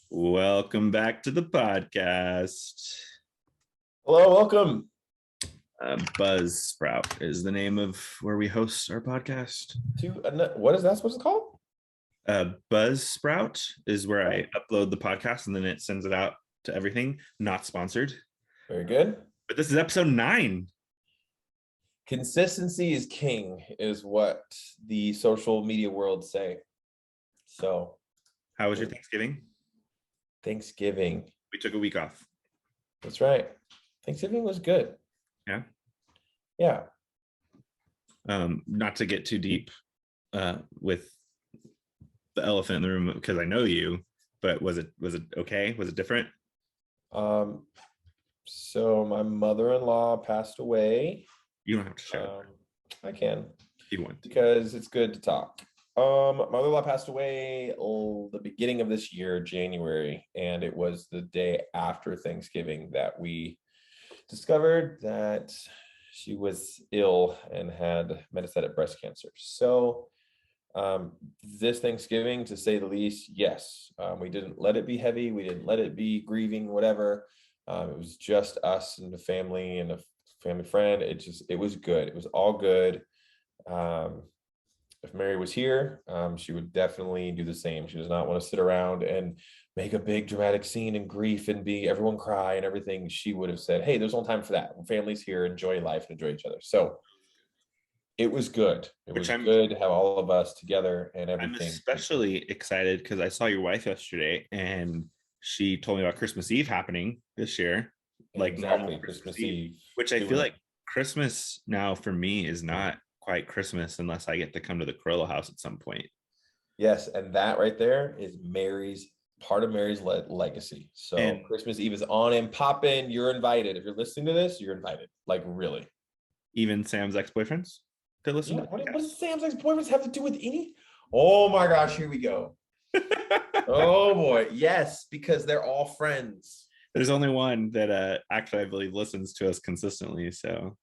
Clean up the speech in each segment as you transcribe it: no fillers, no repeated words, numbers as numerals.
Welcome back to the podcast. Hello, welcome. Buzzsprout is the name of where we host our podcast. What is that supposed to call? Buzzsprout is where I upload the podcast and then it sends it out to everything. Not sponsored. Very good. But this is episode 9. Consistency is king, is what the social media world say. So, how was your Thanksgiving? Thanksgiving. We took a week off. That's right. Thanksgiving was good. Yeah. Yeah. Not to get too deep with the elephant in the room because I know you, but was it okay? Was it different? So my mother-in-law passed away. You don't have to share. I can. If you want to. Because it's good to talk. My mother-in-law passed away the beginning of this year, January, and it was the day after Thanksgiving that we discovered that she was ill and had metastatic breast cancer. So this Thanksgiving, to say the least, yes, we didn't let it be heavy. We didn't let it be grieving, whatever. It was just us and the family and a family friend. It was good. It was all good. If Mary was here, she would definitely do the same. She does not want to sit around and make a big dramatic scene and grief and be everyone cry and everything. She would have said, hey, there's no time for that. Family's here, enjoy life and enjoy each other. So it was good. It was good to have all of us together and everything. I'm especially excited because I saw your wife yesterday and she told me about Christmas Eve happening this year. Like exactly, Christmas Eve. Which I feel like Christmas now for me is not quite Christmas unless I get to come to the Corolla house at some point. Yes, and that right there is part of Mary's legacy. So Christmas Eve is on and popping. You're invited. If you're listening to this, you're invited. Like, really. Even Sam's ex-boyfriends could listen to what does Sam's ex-boyfriends have to do with any? Oh my gosh, here we go. Oh boy, yes, because they're all friends. There's only one that actually I believe listens to us consistently, so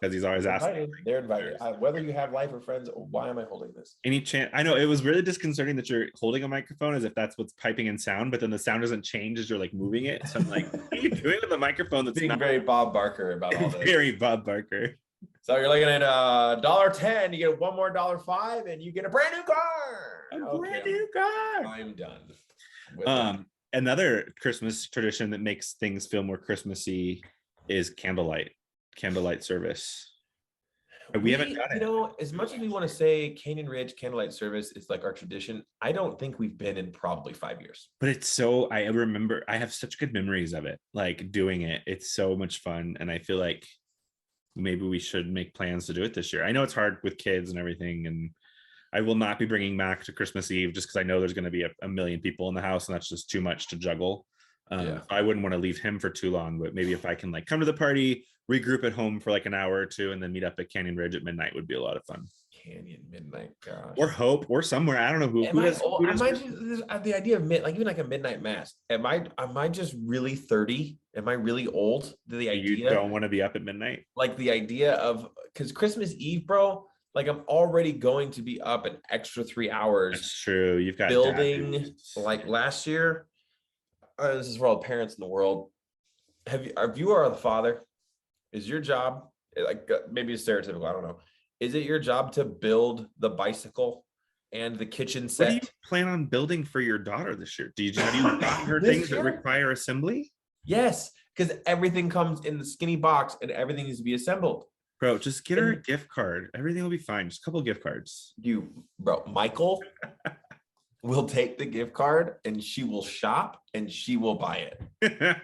because he's always asking. They're invited. Whether you have life or friends, why am I holding this? Any chance? I know it was really disconcerting that you're holding a microphone as if that's what's piping in sound, but then the sound doesn't change as you're like moving it. So I'm like, what are you doing with the microphone? That's being very Bob Barker about all this. Very Bob Barker. So you're looking at $1.10, you get one more $1.05, and you get a brand new car. Brand new car. I'm done with that. Another Christmas tradition that makes things feel more Christmassy is candlelight service. We haven't done it. As much as we want to say Canyon Ridge candlelight service is like our tradition, I don't think we've been in probably 5 years. But it's I remember I have such good memories of it, like doing it. It's so much fun. And I feel like maybe we should make plans to do it this year. I know it's hard with kids and everything, and I will not be bringing Mac to Christmas Eve just because I know there's going to be a million people in the house and that's just too much to juggle. I wouldn't want to leave him for too long, but maybe if I can like come to the party, regroup at home for like an hour or two, and then meet up at Canyon Ridge at midnight would be a lot of fun. Canyon midnight, gosh. Or Hope, or somewhere. I don't know who does the idea of even like a midnight mass. Am I just really 30? Am I really old? You don't want to be up at midnight? Like the idea of, because Christmas Eve, bro, like I'm already going to be up an extra 3 hours. That's true. You've got building like last year. This is for all the parents in the world. If you are the father, is your job, like maybe it's stereotypical, I don't know. Is it your job to build the bicycle and the kitchen set? What do you plan on building for your daughter this year? Have you gotten her things that require assembly? Yes, because everything comes in the skinny box and everything needs to be assembled. Bro, just get her a gift card. Everything will be fine. Just a couple of gift cards. Michael will take the gift card and she will shop and she will buy it.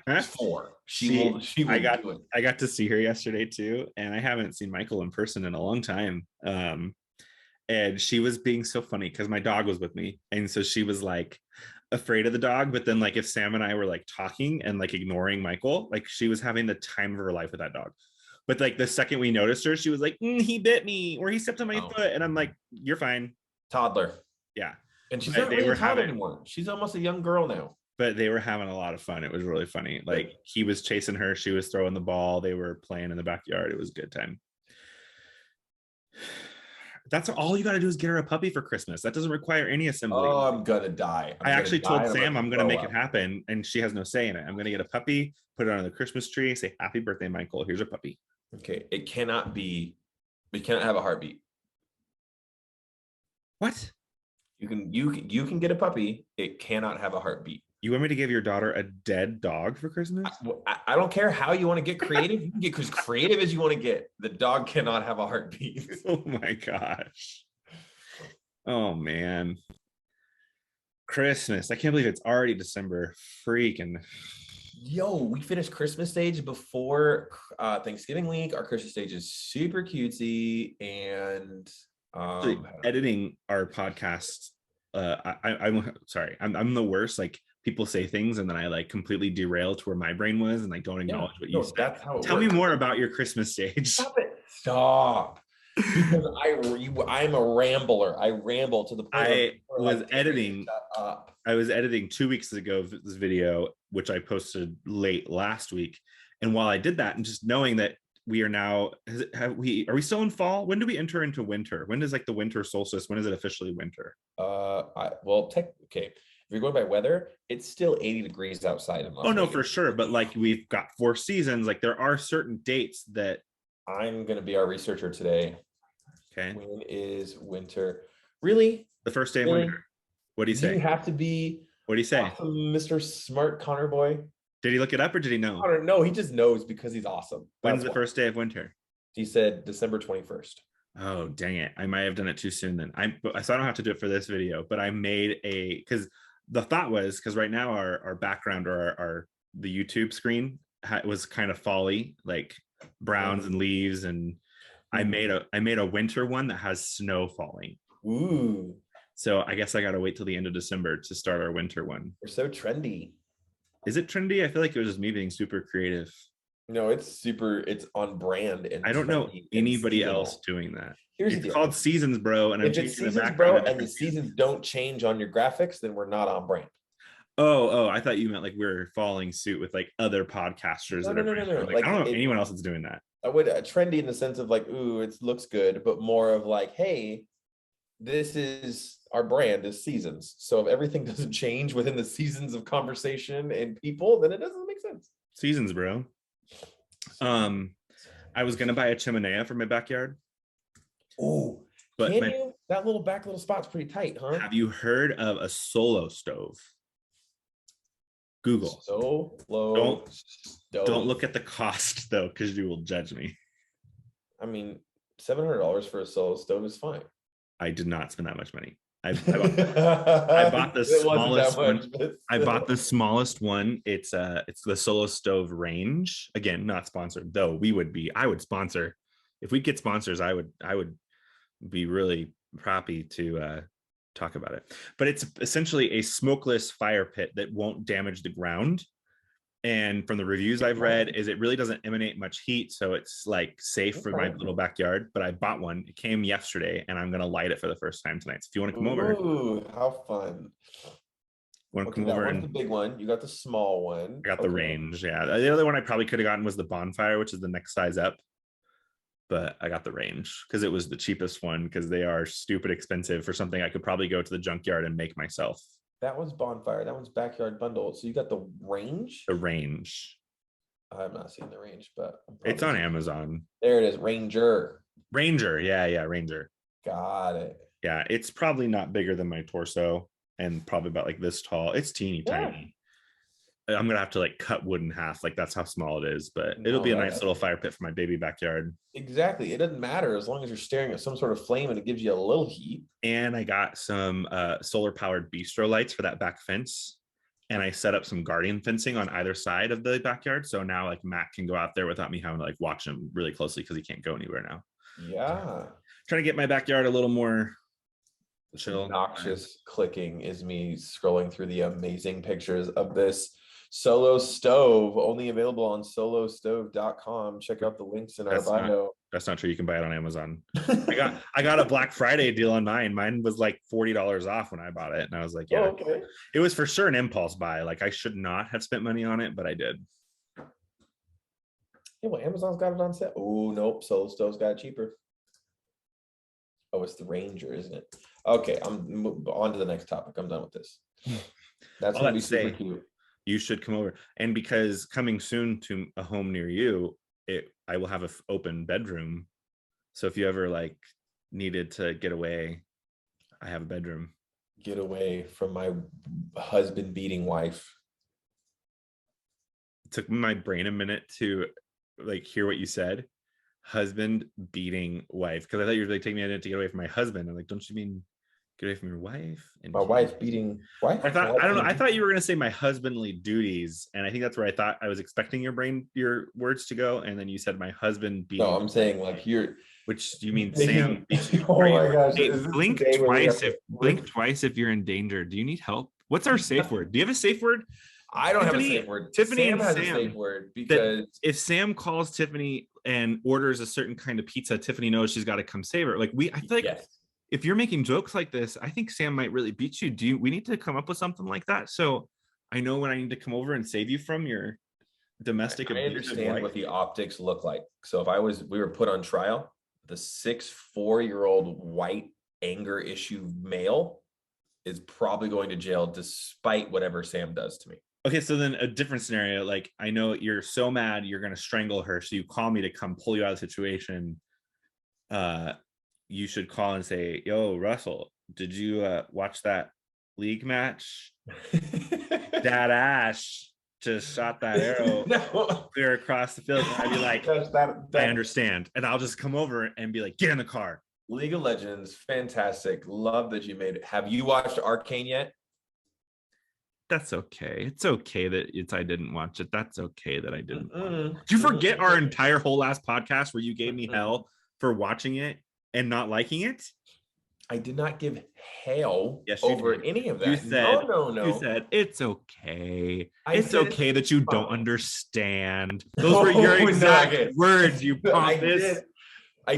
She will I got to see her yesterday too, and I haven't seen Michael in person in a long time. And she was being so funny because my dog was with me, and so she was like afraid of the dog, but then like if Sam and I were like talking and like ignoring Michael, like she was having the time of her life with that dog. But like the second we noticed her, she was like, he bit me or he stepped on my foot, and I'm like, you're fine. Toddler. Yeah. And she's not really a toddler anymore. She's almost a young girl now. But they were having a lot of fun. It was really funny. Like he was chasing her, she was throwing the ball, they were playing in the backyard. It was a good time. That's all you got to do is get her a puppy for Christmas. That doesn't require any assembly. Oh, I'm gonna die. I actually told and Sam I'm going to throw make up. it happen, and she has no say in it. I'm going to get a puppy, put it on the Christmas tree, say happy birthday, Michael. Here's a puppy. Okay, it cannot have a heartbeat. What? You can get a puppy. It cannot have a heartbeat. You want me to give your daughter a dead dog for Christmas? I don't care how you want to get creative. You can get as creative as you want to get. The dog cannot have a heartbeat. Oh my gosh. Oh man. Christmas. I can't believe it's already December. Freaking. Yo, we finished Christmas stage before Thanksgiving week. Our Christmas stage is super cutesy, and editing our podcast. I'm sorry. I'm the worst. Like, people say things and then I like completely derail to where my brain was and I don't acknowledge what you said. That's how it Tell works. me more about your Christmas stage. Stop it. Stop. Because I'm a rambler. I ramble to the point. I was editing. Shut up. I was editing 2 weeks ago this video, which I posted late last week. And while I did that, and just knowing that we are now, are we still in fall? When do we enter into winter? When is like the winter solstice? When is it officially winter? Okay. If you're going by weather, it's still 80 degrees outside in Las Oh no, Vegas. for sure. But like, we've got 4 seasons. Like, there are certain dates that. I'm going to be our researcher today. Okay. When is winter? Really? The first day of winter. What do you say? You have to be. What do you say? Awesome, Mr. Smart Connor boy. Did he look it up or did he know? Connor, no, he just knows because he's awesome. When's the first day of winter? He said December 21st. Oh, dang it. I might have done it too soon then. So I don't have to do it for this video, but I made because the thought was, because right now our background or the YouTube screen was kind of folly, like browns and leaves, and I made a winter one that has snow falling. Ooh. So I guess I got to wait till the end of December to start our winter one. We're so trendy. Is it trendy? I feel like it was just me being super creative. No, it's on brand. And I don't know anybody else doing that. It's called seasons, bro. And if it's seasons, bro, and the seasons don't change on your graphics, then we're not on brand. Oh, I thought you meant like we're following suit with like other podcasters. No. Like, I don't know anyone else that's doing that. I would trendy in the sense of like, ooh, it looks good, but more of like, hey, this is our brand is seasons. So if everything doesn't change within the seasons of conversation and people, then it doesn't make sense. Seasons, bro. I was gonna buy a chimenea for my backyard. Oh, but you? That little spot's pretty tight, huh? Have you heard of a solo stove? Google. Don't look at the cost though, because you will judge me. I mean, $700 for a solo stove is fine. I did not spend that much money. I bought the smallest one. I bought the smallest one. It's the Solo Stove range. Again, not sponsored, though. I would sponsor. If we get sponsors, I would be really happy to talk about it. But it's essentially a smokeless fire pit that won't damage the ground. And from the reviews I've read, is it really doesn't emanate much heat, so it's like safe for my little backyard. But I bought one. It came yesterday, and I'm gonna light it for the first time tonight. So if you want to come over, ooh, how fun! Want to come over? And the big one. You got the small one. I got the range. Yeah, the other one I probably could have gotten was the bonfire, which is the next size up. But I got the range because it was the cheapest one, because they are stupid expensive for something I could probably go to the junkyard and make myself. That one's bonfire. That one's backyard bundle. So you got the range? The range. I'm not seeing the range, but it's on Amazon. There it is. Ranger. Yeah, Ranger. Got it. Yeah, it's probably not bigger than my torso and probably about like this tall. It's teeny tiny. I'm gonna have to like cut wood in half. Like, that's how small it is, but it'll be a nice little fire pit for my baby backyard. Exactly. It doesn't matter as long as you're staring at some sort of flame and it gives you a little heat. And I got some solar powered bistro lights for that back fence. And I set up some guardian fencing on either side of the backyard. So now like Matt can go out there without me having to like watch him really closely, because he can't go anywhere now. Yeah. Trying to get my backyard a little more chill. Noxious clicking is me scrolling through the amazing pictures of this Solo Stove, only available on solostove.com. Check out the links in our bio. That's not true. You can buy it on Amazon. I got a Black Friday deal on mine. Mine was like $40 off when I bought it. And I was like, yeah, okay. It was for sure an impulse buy. Like, I should not have spent money on it, but I did. Yeah, well, Amazon's got it on sale. Oh, nope. Solo Stove's got it cheaper. Oh, it's the Ranger, isn't it? Okay, on to the next topic. I'm done with this. That's All gonna that be to super say, cute. you should come over. And because coming soon to a home near you, I will have an open bedroom. So if you ever like needed to get away, I have a bedroom. Get away from my husband beating wife. It took my brain a minute to like hear what you said. Husband beating wife, because I thought you were like taking me a minute to get away from my husband. I'm like, don't you mean get away from your wife? And My wife beating wife. I thought, My wife I don't know. I beating- thought you were going to say my husbandly duties, and I think that's where I thought I was expecting your words to go, and then you said my husband beating. No, I'm saying like you're. Which do you mean Thinking- Sam beats you? Oh Are you- my gosh, Hey, is this blink the day where we have twice to if blink twice if you're in danger. Do you need help? What's our safe word? Do you have a safe word? I don't have a Tiffany- safe word. Tiffany Sam and has a Sam, safe word because If Sam calls Tiffany and orders a certain kind of pizza, Tiffany knows she's got to come save her. Like I feel like yes. if you're making jokes like this, I think Sam might really beat you. We need to come up with something like that? So I know when I need to come over and save you from your domestic I abusive understand wife. what the optics look like. So if we were put on trial, the 6'4" white anger issue male is probably going to jail despite whatever Sam does to me. Okay, so then a different scenario. Like I know you're so mad you're gonna strangle her, so you call me to come pull you out of the situation. You should call and say, "Yo, Russell, did you watch that league match? Dad Ash just shot that arrow No. clear across the field." And I'd be like, Gosh, I understand. And I'll just come over and be like, get in the car. League of Legends, fantastic. Love that you made it. Have you watched Arcane yet? That's okay. It's okay that I didn't watch it. That's okay that I didn't. Mm-mm. Did you forget our entire whole last podcast where you gave me Mm-mm. hell for watching it and not liking it? I did not give hell Yes, you over did. any of that. You said, No. You said it's okay. I It's said okay it's that you don't fine. understand. Those were your No, exact okay. words, you I pompous.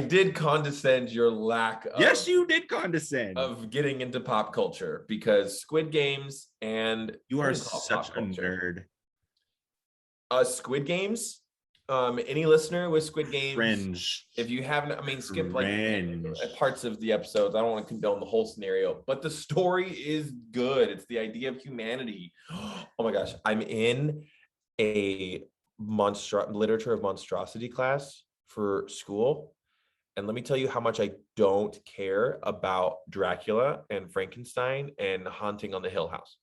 did condescend your lack of, Yes, you did condescend. of getting into pop culture because Squid Games and You what are do call such pop a culture? nerd. Squid Games. Any listener with Squid Games, Cringe. if you haven't, I mean, skip like Cringe. parts of the episodes. I don't want to condone the whole scenario, but the story is good. It's the idea of humanity. Oh my gosh, I'm in a literature of monstrosity class for school, and let me tell you how much I don't care about Dracula and Frankenstein and Haunting on the Hill House.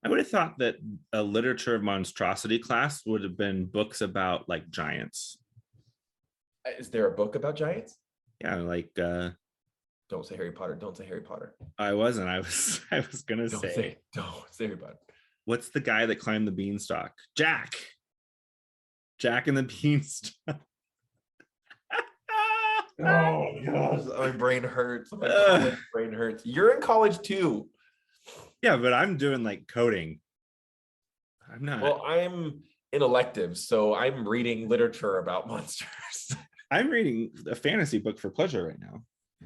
I would have thought that a literature of monstrosity class would have been books about like giants. Is there a book about giants? Yeah, like Don't say Harry Potter. Don't say Harry Potter. I was gonna Don't say Harry Potter. what's the guy that climbed the beanstalk? Jack and the Beanstalk. Oh gosh, my brain hurts. My college brain hurts. You're in college too. Yeah, but I'm doing like coding. I'm not. Well, I'm in electives, so I'm reading literature about monsters. I'm reading a fantasy book for pleasure right now.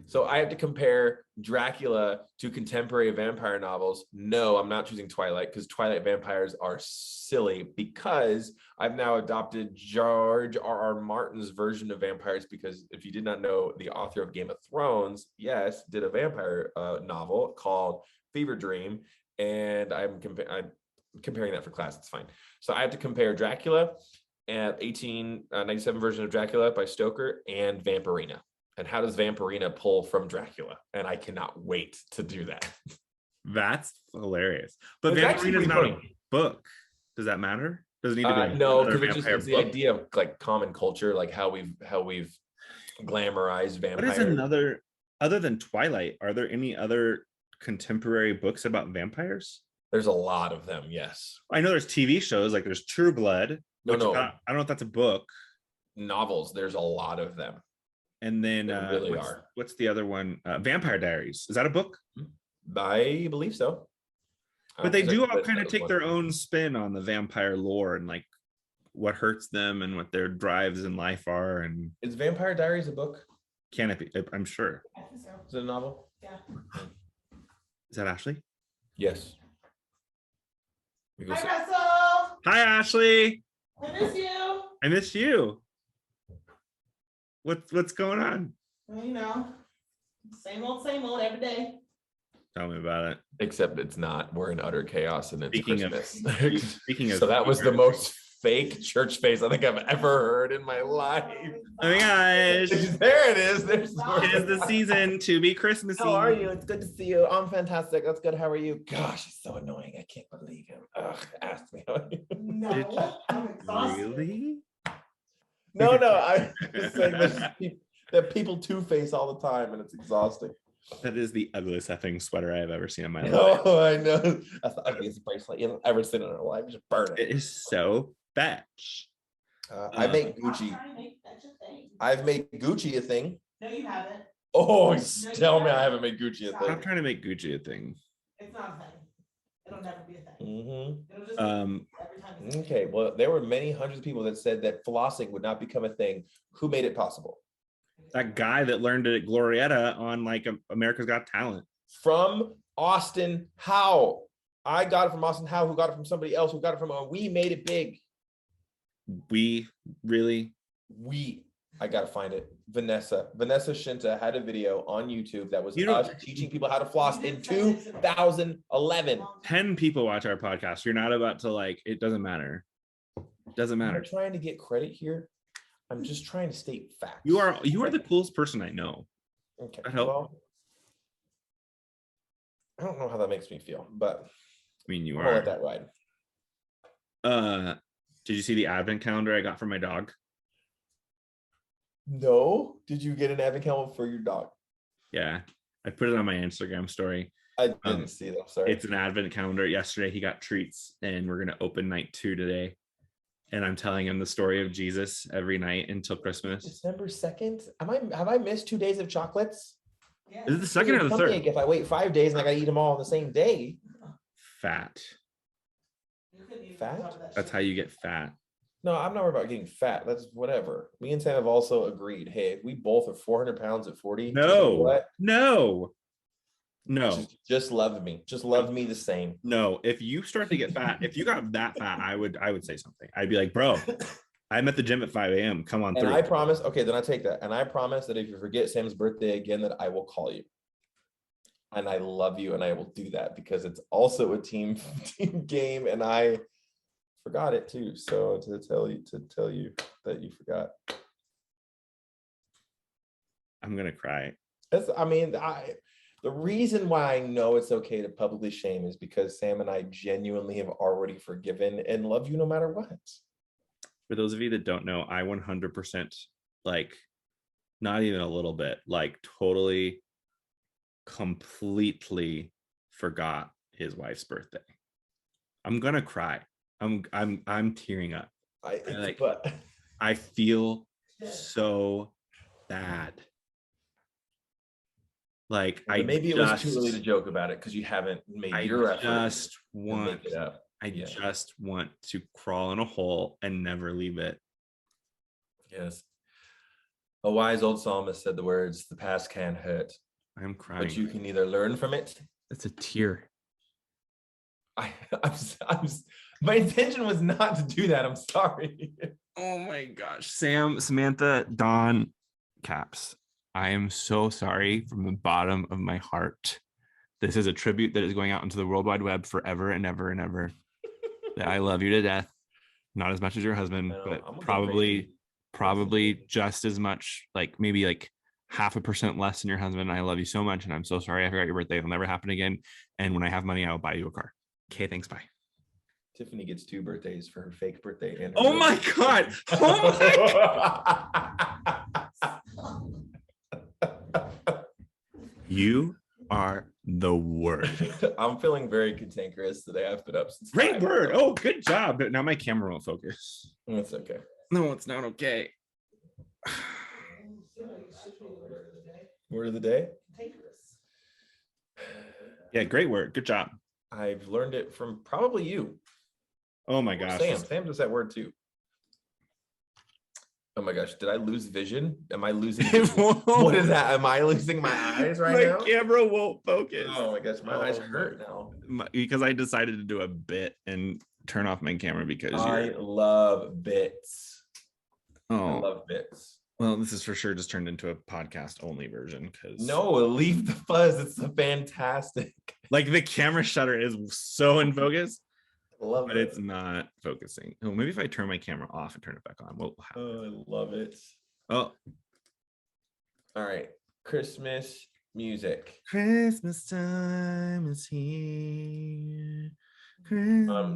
So I have to compare Dracula to contemporary vampire novels. No, I'm not choosing Twilight because Twilight vampires are silly because I've now adopted George R.R. Martin's version of vampires because if you did not know, the author of Game of Thrones, yes, did a vampire novel called Fever Dream, and I'm comparing that for class. It's fine. So I have to compare Dracula and 1897 version of Dracula by Stoker and Vampirina. And how does Vampirina pull from Dracula? And I cannot wait to do that. That's hilarious. But It's actually Vampirina is pretty not funny. a book. Does that matter? Does it need to be No, another because vampire it's the book? idea of like common culture, like how we've glamorized What vampires. is another other than Twilight? Are there any other contemporary books about vampires? There's a lot of them. Yes. I know there's TV shows like there's True Blood. Which No. I don't know if that's a book. Novels. There's a lot of them. And then They really are. What's the other one? Vampire Diaries. Is that a book? I believe so. But they do all That kind of was take one. their own spin on the vampire lore and like what hurts them and what their drives in life are. And Is Vampire Diaries a book? can it be? I'm sure. I think so. Is it a novel? Yeah. Is that Ashley? Yes. We go Hi, see- Russell. Hi, Ashley. I miss you. I miss you. What's going on? Well, you know, Same old every day. Tell me about it. Except it's not. We're in utter chaos and it's Speaking of- Christmas. speaking of so that was the secrets. most fake church face I think I've ever heard in my life. Oh my gosh. There it is. There's It is the season to be Christmassy. How are you? It's good to see you. I'm fantastic. That's good. How are you? Gosh, he's so annoying. I can't believe him. Ugh, ask me. How are you? No, I'm exhausted. Really? No, I'm just saying that people two-face all the time and it's exhausting. That is the ugliest effing sweater I have ever seen in my life. Oh, I know. That's the ugliest bracelet you've ever seen in our life. Just burn it. It is so fetch. I make I'm Gucci. trying to make that your thing. I've made Gucci a thing. No, you haven't. Oh, you tell me I haven't. haven't made Gucci a Stop. I'm thing. trying to make Gucci a thing. It's not a thing. It'll never be a thing. Mm-hmm. It'll just every time. it's a Okay, thing. well, there were many hundreds of people that said that flossing would not become a thing. Who made it possible? That guy that learned it at Glorietta on like America's Got Talent. From Austin Howe. I got it from Austin Howe, who got it from somebody else, who got it from we made it big. We really I gotta find it. Vanessa Shinta had a video on YouTube that was You don't- us teaching people how to floss in 2011. 10 people watch our podcast. You're not about to like, it doesn't matter. Doesn't I'm matter. not trying to get credit here. I'm just trying to state facts. You are the coolest person I know. Okay. That help? Well, I don't know how that makes me feel, but I mean, you I'll let are. that ride. Did you see the advent calendar I got for my dog? No, did you get an advent calendar for your dog? Yeah. I put it on my Instagram story. I didn't see that. I'm sorry. It's an advent calendar. Yesterday he got treats and we're gonna open night 2 today. And I'm telling him the story of Jesus every night until Christmas. December 2nd. Have I missed 2 days of chocolates? Yeah. Is it the second or the Tell me third? if I wait 5 days and I gotta eat them all on the same day. Fat. You couldn't even Fat? cover that That's shit. how you get fat. No, I'm not worried about getting fat. That's whatever. Me and Sam have also agreed. Hey, if we both are 400 pounds at 40, you know No, what? no, no, Just love me. Just love me the same. no. If you start to get fat, if you got that fat, I would say something. I'd be like, bro, I'm at the gym at 5 a.m. Come on And through. I promise, okay, then I take that. And I promise that if you forget Sam's birthday again, that I will call you. And I love you, and I will do that because it's also a team game, and I forgot it too. So to tell you that you forgot. I'm gonna cry. The reason why I know it's okay to publicly shame is because Sam and I genuinely have already forgiven and love you no matter what. For those of you that don't know, I 100% like, not even a little bit, like totally, completely forgot his wife's birthday. I'm gonna cry. I'm tearing up. Like- But I feel Yeah. so bad. Like maybe it was too early to joke about it because you haven't made I your effort just to want make it up. I Yeah. just want to crawl in a hole and never leave it. Yes. A wise old psalmist said the words, "The past can hurt, I'm crying. but you can either learn from it." It's a tear. My intention was not to do that. I'm sorry. Oh my gosh. Sam, Samantha, Dawn, Caps. I am so sorry from the bottom of my heart. This is a tribute that is going out into the World Wide Web forever and ever and ever. That I love you to death. Not as much as your husband, I know, but I'm gonna go probably crazy. just as much, like maybe like 0.5% less than your husband. I love you so much. And I'm so sorry I forgot your birthday. It'll never happen again. And when I have money, I will buy you a car. Okay, thanks. Bye. Tiffany gets 2 birthdays for her fake birthday and her Oh real my birthday. God. Oh my You are the word. I'm feeling very cantankerous today. I've been up since Great 5. word. Oh, good job. But now my camera won't focus. It's okay. No, it's not okay. Word of the day. Cantankerous. Yeah, great word. Good job. I've learned it from probably you. Oh my Or gosh. Sam does that word too. Oh my gosh, did I lose vision? Am I losing vision? What is that? Am I losing my eyes right My now? camera won't focus. Oh my gosh, my eyes Oh hurt now. Because I decided to do a bit and turn off my camera because I you're love bits. I oh love bits. Well, this is for sure just turned into a podcast only version because No, leave the fuzz. It's a fantastic. like the camera shutter is so in focus, Love but it's not focusing. Oh, maybe if I turn my camera off and turn it back on, what will happen? Oh, I love it. Oh, All right. Christmas music. Christmas time is here.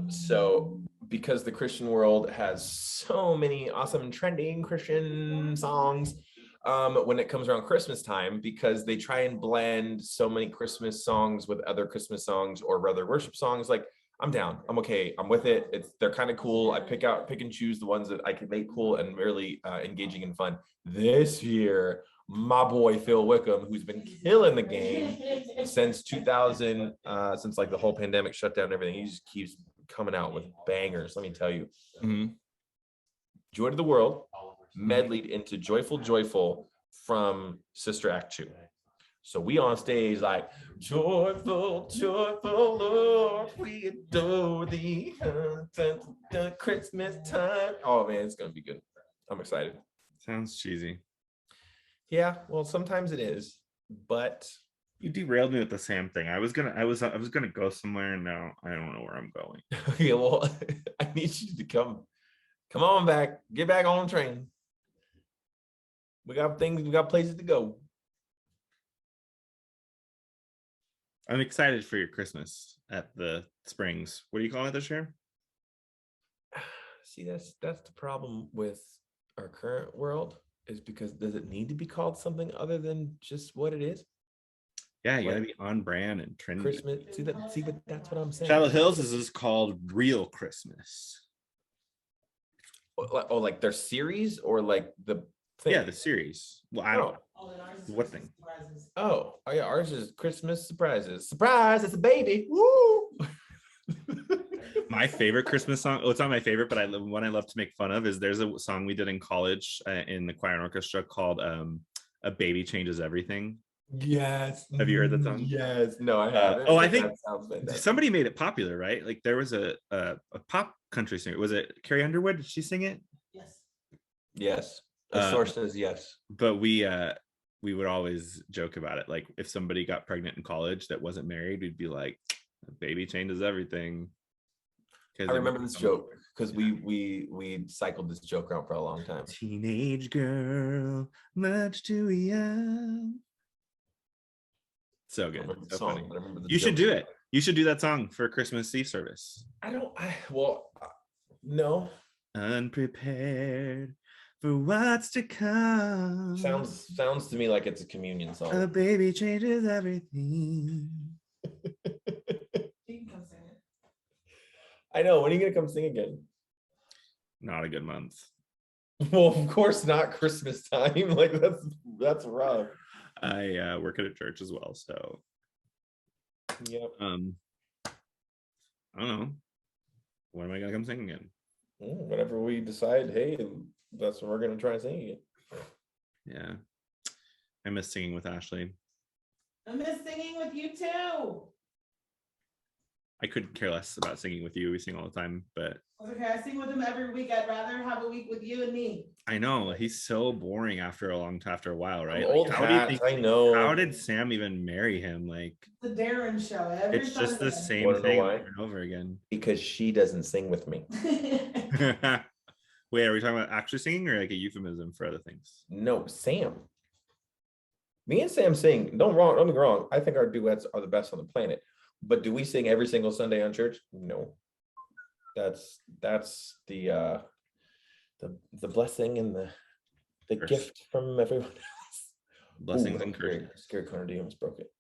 So because the Christian world has so many awesome and trending Christian songs, when it comes around Christmas time, because they try and blend so many Christmas songs with other Christmas songs or rather worship songs, like I'm down. I'm okay. I'm with it. They're kind of cool. I pick and choose the ones that I can make cool and really engaging and fun. This year, my boy Phil Wickham, who's been killing the game since 2000, since like the whole pandemic shutdown and everything, he just keeps coming out with bangers. Let me tell you. Mhm. Joy to the World medleyed into Joyful Joyful from Sister Act 2. So we on stage like joyful, joyful Lord, we adore thee. Christmas time. Oh man, it's gonna be good. I'm excited. Sounds cheesy. Yeah, well, sometimes it is, but You derailed me with the Sam thing. I was gonna go somewhere, and now I don't know where I'm going. okay, well, I need you to come on back, get back on the train. We got places to go. I'm excited for your Christmas at the Springs. What do you call it this year? See, that's the problem with our current world, is because does it need to be called something other than just what it is? Yeah, you gotta Like be on brand and trendy. Christmas. See, but that's what I'm saying. Charlotte Hills is called Real Christmas. Oh, like their series or like the thing? Yeah, the series. Well, I don't know. Oh, and ours is What Christmas thing? surprises. Oh, yeah, ours is Christmas surprises. Surprise, it's a baby. Woo! My favorite Christmas song. Oh, it's not my favorite, but one I love to make fun of is there's a song we did in college in the choir and orchestra called "A Baby Changes Everything." Yes. Have you heard that song? Yes. No, I haven't. I but think that sounds fantastic. somebody made it popular, right? Like there was a pop country singer. Was it Carrie Underwood? Did she sing it? Yes. Yes. The source says yes. But we would always joke about it. Like if somebody got pregnant in college that wasn't married, we'd be like, "A baby changes everything." I remember this joke because we cycled this joke around for a long time. Teenage girl, much too young. So good. So Song, funny. but I remember the You should joke. do it. You should do that song for Christmas Eve service. No. Unprepared for what's to come. Sounds to me like it's a communion A song. baby changes everything. You can come sing it. I know. When are you gonna come sing again? Not a good month. Well, of course not Christmas time. Like that's rough. I work at a church as well, so Yep. I don't know. When am I gonna come sing again? Whenever we decide, hey, that's what we're gonna try and sing again. Yeah, I miss singing with Ashley. I miss singing with you too. I couldn't care less about singing with you. We sing all the time, but That's okay. I sing with him every week. I'd rather have a week with you and me. I know he's so boring after a while, right? Old Like, how do you hat, think? I know. How did Sam even marry him? Like, The Darren show. Every it's just the Sunday. same Wanna know thing why? over and over again. Because she doesn't sing with me. Wait, are we talking about actually singing or like a euphemism for other things? No, Sam. Me and Sam sing. Don't get me wrong. I think our duets are the best on the planet. But do we sing every single Sunday on church? No. That's the blessing and the Curse. gift from everyone else. Blessings Ooh, and scary, curses. scary Connor D almost broke it.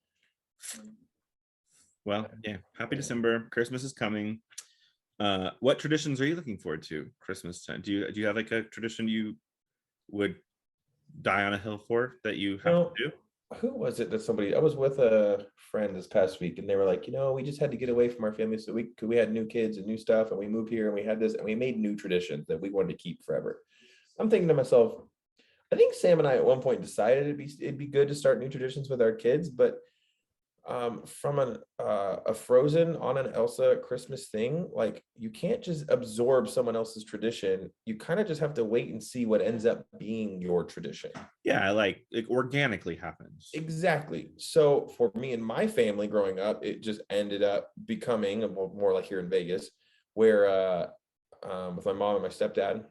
Well, yeah. Happy December. Christmas is coming. What traditions are you looking forward to Christmas time? Do you have like a tradition you would die on a hill for that you have No. to do? Who was it that I was with a friend this past week and they were like, we just had to get away from our family. So we had new kids and new stuff and we moved here and we had this and we made new traditions that we wanted to keep forever. I'm thinking to myself, I think Sam and I at one point decided it'd be good to start new traditions with our kids, but from a Frozen on an Elsa Christmas thing, like you can't just absorb someone else's tradition. You kind of just have to wait and see what ends up being your tradition. Yeah, like it organically happens. Exactly. So for me and my family growing up, it just ended up becoming more like here in Vegas, where with my mom and my stepdad,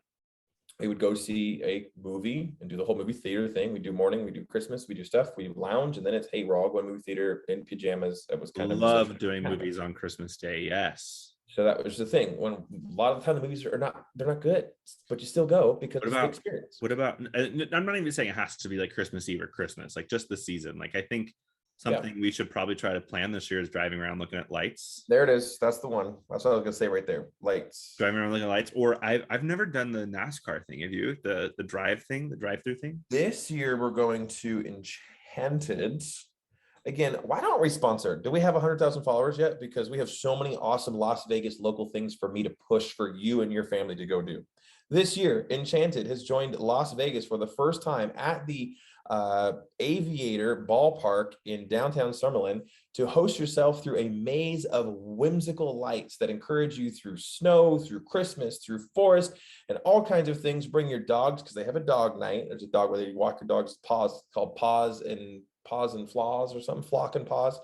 we would go see a movie and do the whole movie theater thing. We do morning, we do Christmas, we do stuff, we lounge, and then it's, hey, we're all going movie theater in pajamas. That was kind of Love doing movies on Christmas Day. Yes. So that was the thing. When a lot of the time the movies they're not good, but you still go because it's the experience. What about? I'm not even saying it has to be like Christmas Eve or Christmas, like just the season. Like I think something we should probably try to plan this year is driving around looking at lights. There it is. That's the one. That's what I was gonna say right there. Lights. Driving around looking at lights. Or I've never done the NASCAR thing. Have you? The drive-through thing? This year we're going to Enchanted. Again, why don't we sponsor? Do we have 100,000 followers yet? Because we have so many awesome Las Vegas local things for me to push for you and your family to go do. This year, Enchanted has joined Las Vegas for the first time at the Aviator Ballpark in downtown Summerlin to host yourself through a maze of whimsical lights that encourage you through snow, through Christmas, through forest, and all kinds of things. Bring your dogs because they have a dog night. There's a dog where they walk your dog's paws called Paws and Flaws or something, Flock and Paws.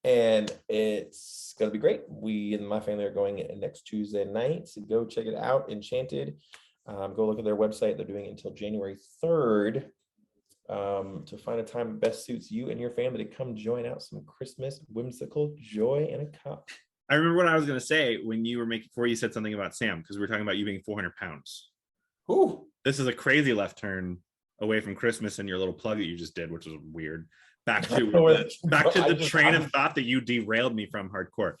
And it's going to be great. We and my family are going next Tuesday night. So go check it out. Enchanted. Go look at their website. They're doing it until January 3rd to find a time that best suits you and your family to come join out some Christmas whimsical joy in a cup. I remember what I was going to say when you were before you said something about Sam, because we were talking about you being 400 pounds. Ooh. This is a crazy left turn away from Christmas and your little plug that you just did, which was weird. Back to the train of thought that you derailed me from hardcore.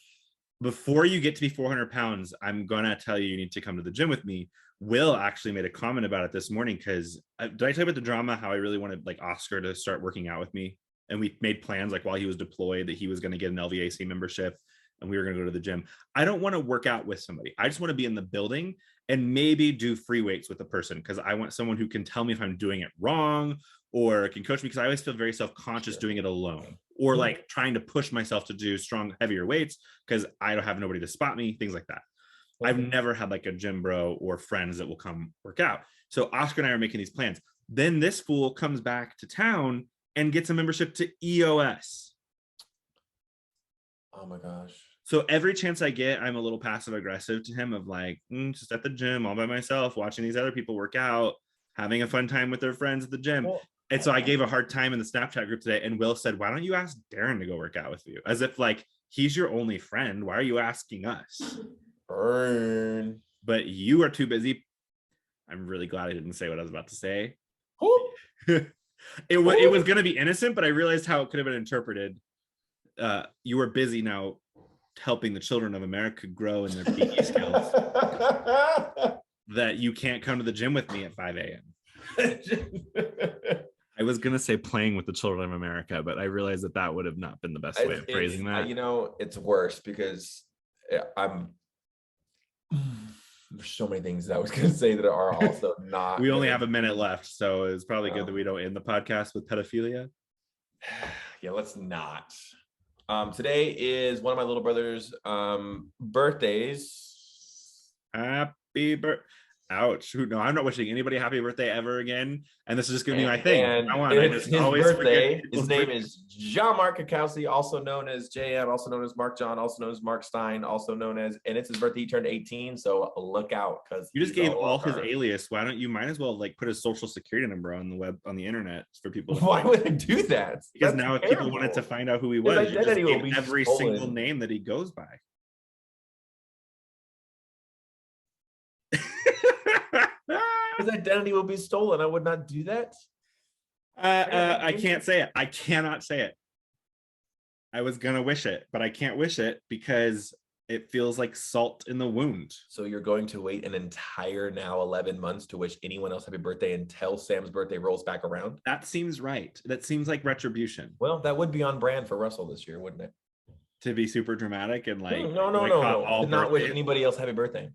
Before you get to be 400 pounds, I'm gonna tell you need to come to the gym with me. Will actually made a comment about it this morning because did I tell you about the drama how I really wanted like Oscar to start working out with me, and we made plans like while he was deployed that he was going to get an LVAC membership and we were going to go to the gym. I don't want to work out with somebody. I just want to be in the building and maybe do free weights with a person because I want someone who can tell me if I'm doing it wrong or can coach me, because I always feel very self-conscious doing it alone or like trying to push myself to do strong, heavier weights because I don't have nobody to spot me, things like that. I've never had like a gym bro or friends that will come work out. So Oscar and I are making these plans. Then this fool comes back to town and gets a membership to EOS. Oh my gosh. So every chance I get, I'm a little passive aggressive to him of like, just at the gym all by myself, watching these other people work out, having a fun time with their friends at the gym. Well, and so I gave a hard time in the Snapchat group today. And Will said, why don't you ask Darren to go work out with you? As if like, he's your only friend. Why are you asking us? Burn. But you are too busy. I'm really glad I didn't say what I was about to say. It was going to be innocent, but I realized how it could have been interpreted. You were busy now helping the children of America grow in their PE skills. That you can't come to the gym with me at 5 a.m. I was going to say playing with the children of America, but I realized that would have not been the best way of phrasing that. You know, it's worse because there's so many things that I was going to say that are also not. We only have a minute left, so it's probably good that we don't end the podcast with pedophilia. Yeah, let's not. Today is one of my little brother's birthdays. Happy birthday. Ouch. No, I'm not wishing anybody a happy birthday ever again. And this is just going to be my thing. His birthday. His name is Jean-Marc Kakowski, also known as JM, also known as Mark John, also known as Mark Stein, also known as, and it's his birthday. He turned 18. So look out because you just gave all his alias. Why don't you might as well like put his social security number on the web, on the internet for people to Why would I do that? Because now if people wanted to find out who he was, you just gave every single name that he goes by. His identity will be stolen. I would not do that. I can't say it. I cannot say it. I was gonna wish it, but I can't wish it because it feels like salt in the wound. So you're going to wait an entire now 11 months to wish anyone else happy birthday until Sam's birthday rolls back around? That seems right. That seems like retribution. Well, that would be on brand for Russell this year, wouldn't it? To be super dramatic and like no. Not wish anybody else happy birthday.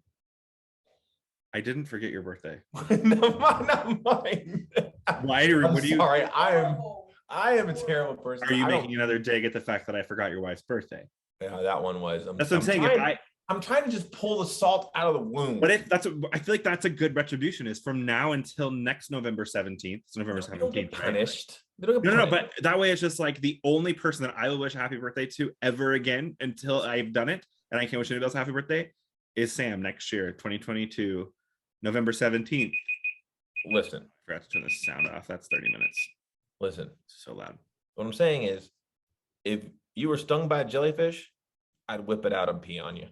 I didn't forget your birthday. No, not mine. Why? What do you? Sorry, I am a terrible person. Are you I don't- making another dig at the fact that I forgot your wife's birthday? Yeah, that one was. That's what I'm saying. I'm trying to just pull the salt out of the wound. But if that's, I feel like that's a good retribution. Is from now until next November 17th. It's November They don't get 17th. Right? punished. They don't get No, punished. but that way it's just like the only person that I will wish a happy birthday to ever again until I've done it, and I can't wish anybody else a happy birthday, is Sam next year, 2022, November 17th. Listen, I forgot to turn the sound off. That's 30 minutes. listen. It's so loud. What I'm saying is, if you were stung by a jellyfish, I'd whip it out and pee on you.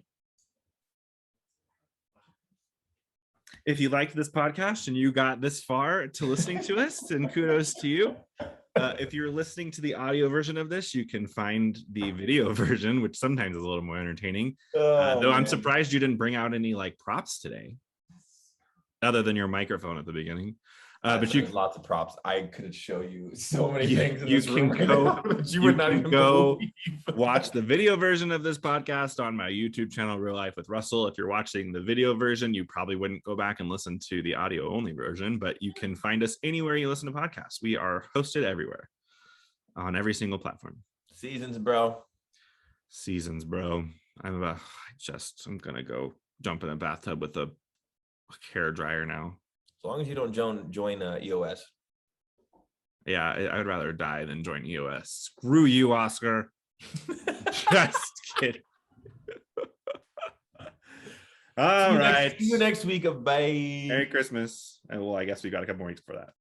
If you liked this podcast and you got this far to listening to us, then kudos to you. If you're listening to the audio version of this, you can find the video version, which sometimes is a little more entertaining. Though I'm surprised you didn't bring out any like props today, other than your microphone at the beginning. But you There's lots of props. I could show you so many You- things in you this room can right go- now that you you would not can even go believe. watch the video version of this podcast on my YouTube channel, Real Life with Russell. If you're watching the video version, you probably wouldn't go back and listen to the audio only version, but you can find us anywhere you listen to podcasts. We are hosted everywhere on every single platform. Seasons, bro. Seasons, bro. I'm gonna go jump in a bathtub with a hair dryer now. As long as you don't join EOS. Yeah, I would rather die than join EOS. Screw you, Oscar. Just kidding. All right. See you next week of bye. Merry Christmas. And well, I guess we got a couple more weeks for that.